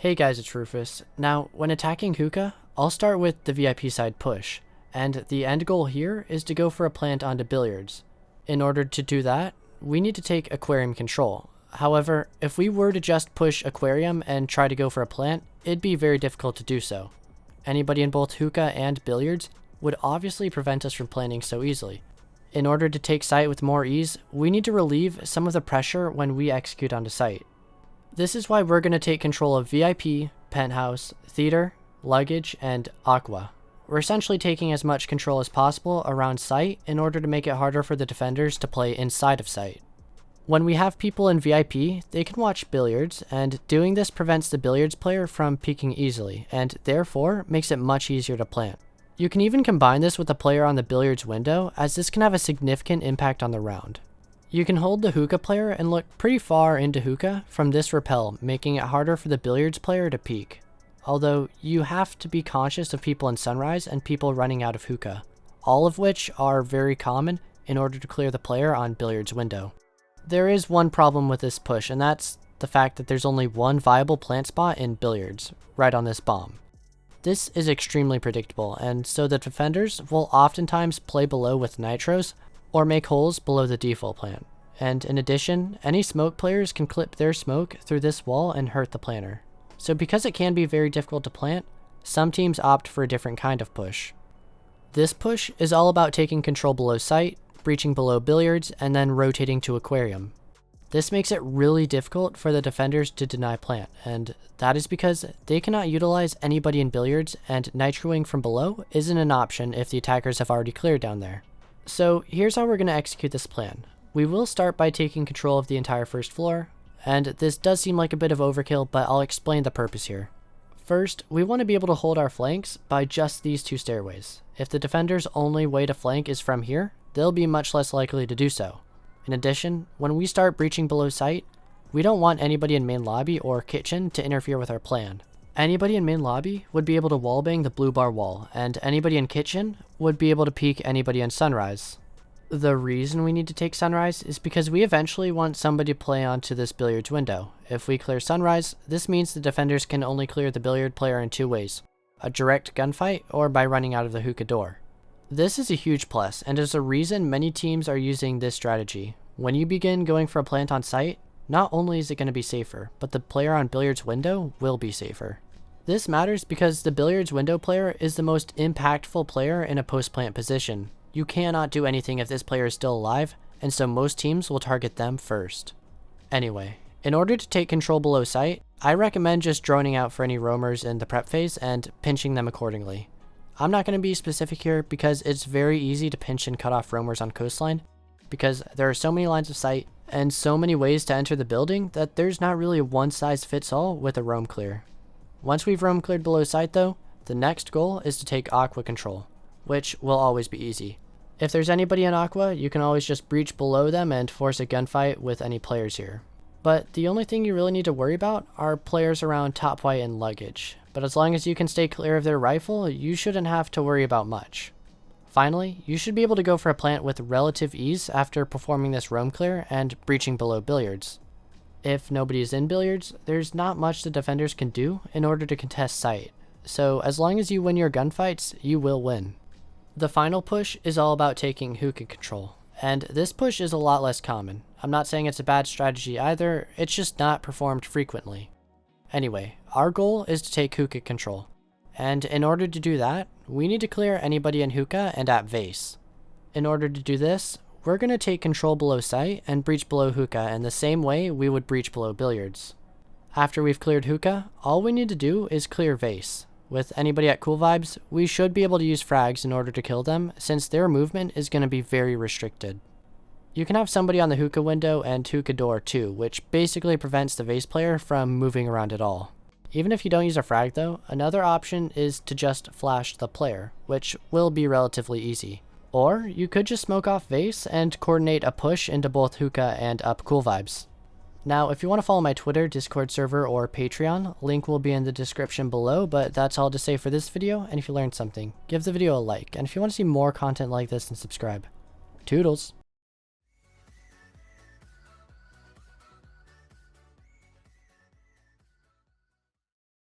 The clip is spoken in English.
Hey guys, it's Rufus. Now, when attacking hookah, I'll start with the VIP side push, and the end goal here is to go for a plant onto billiards. In order to do that, we need to take aquarium control. However, if we were to just push aquarium and try to go for a plant, it'd be very difficult to do so. Anybody in both hookah and billiards would obviously prevent us from planting so easily. In order to take sight with more ease, we need to relieve some of the pressure when we execute onto sight. This is why we're going to take control of VIP, penthouse, theater, luggage, and aqua. We're essentially taking as much control as possible around sight in order to make it harder for the defenders to play inside of sight. When we have people in VIP, they can watch billiards, and doing this prevents the billiards player from peeking easily, and therefore makes it much easier to plant. You can even combine this with the player on the billiards window, as this can have a significant impact on the round. You can hold the hookah player and look pretty far into hookah from this rappel, making it harder for the billiards player to peek. Although, you have to be conscious of people in sunrise and people running out of hookah, all of which are very common in order to clear the player on billiards window. There is one problem with this push, and that's the fact that there's only one viable plant spot in billiards, right on this bomb. This is extremely predictable, and so the defenders will oftentimes play below with nitros, or make holes below the default plant. And in addition, any smoke players can clip their smoke through this wall and hurt the planter. So because it can be very difficult to plant, some teams opt for a different kind of push. This push is all about taking control below sight, breaching below billiards, and then rotating to aquarium. This makes it really difficult for the defenders to deny plant, and that is because they cannot utilize anybody in billiards, and nitroing from below isn't an option if the attackers have already cleared down there. So here's how we're going to execute this plan. We will start by taking control of the entire first floor, and this does seem like a bit of overkill, but I'll explain the purpose here. First, we want to be able to hold our flanks by just these two stairways. If the defender's only way to flank is from here, they'll be much less likely to do so. In addition, when we start breaching below sight, we don't want anybody in main lobby or kitchen to interfere with our plan. Anybody in main lobby would be able to wallbang the blue bar wall, and anybody in kitchen would be able to peek anybody in sunrise. The reason we need to take sunrise is because we eventually want somebody to play onto this billiards window. If we clear sunrise, this means the defenders can only clear the billiard player in two ways: a direct gunfight or by running out of the hookah door. This is a huge plus, and is a reason many teams are using this strategy. When you begin going for a plant on sight, not only is it going to be safer, but the player on billiards window will be safer. This matters because the billiards window player is the most impactful player in a post-plant position. You cannot do anything if this player is still alive, and so most teams will target them first. Anyway, in order to take control below sight, I recommend just droning out for any roamers in the prep phase and pinching them accordingly. I'm not going to be specific here because it's very easy to pinch and cut off roamers on Coastline, because there are so many lines of sight and so many ways to enter the building that there's not really a one-size-fits-all with a roam clear. Once we've roam cleared below sight though, the next goal is to take aqua control, which will always be easy. If there's anybody in aqua, you can always just breach below them and force a gunfight with any players here. But the only thing you really need to worry about are players around top white and luggage. But as long as you can stay clear of their rifle, you shouldn't have to worry about much. Finally, you should be able to go for a plant with relative ease after performing this roam clear and breaching below billiards. If nobody is in billiards, there's not much the defenders can do in order to contest sight. So as long as you win your gunfights, you will win. The final push is all about taking hookah control, and this push is a lot less common. I'm not saying it's a bad strategy either, it's just not performed frequently. Anyway, our goal is to take hookah control, and in order to do that, we need to clear anybody in hookah and at vase. In order to do this, we're going to take control below sight and breach below hookah in the same way we would breach below billiards. After we've cleared hookah, all we need to do is clear vase. With anybody at cool vibes, we should be able to use frags in order to kill them, since their movement is going to be very restricted. You can have somebody on the hookah window and hookah door too, which basically prevents the vase player from moving around at all. Even if you don't use a frag though, another option is to just flash the player, which will be relatively easy. Or you could just smoke off vase and coordinate a push into both hookah and up cool vibes. Now, if you want to follow my Twitter, Discord server, or Patreon, link will be in the description below, but that's all to say for this video, and if you learned something, give the video a like, and if you want to see more content like this, then subscribe. Toodles!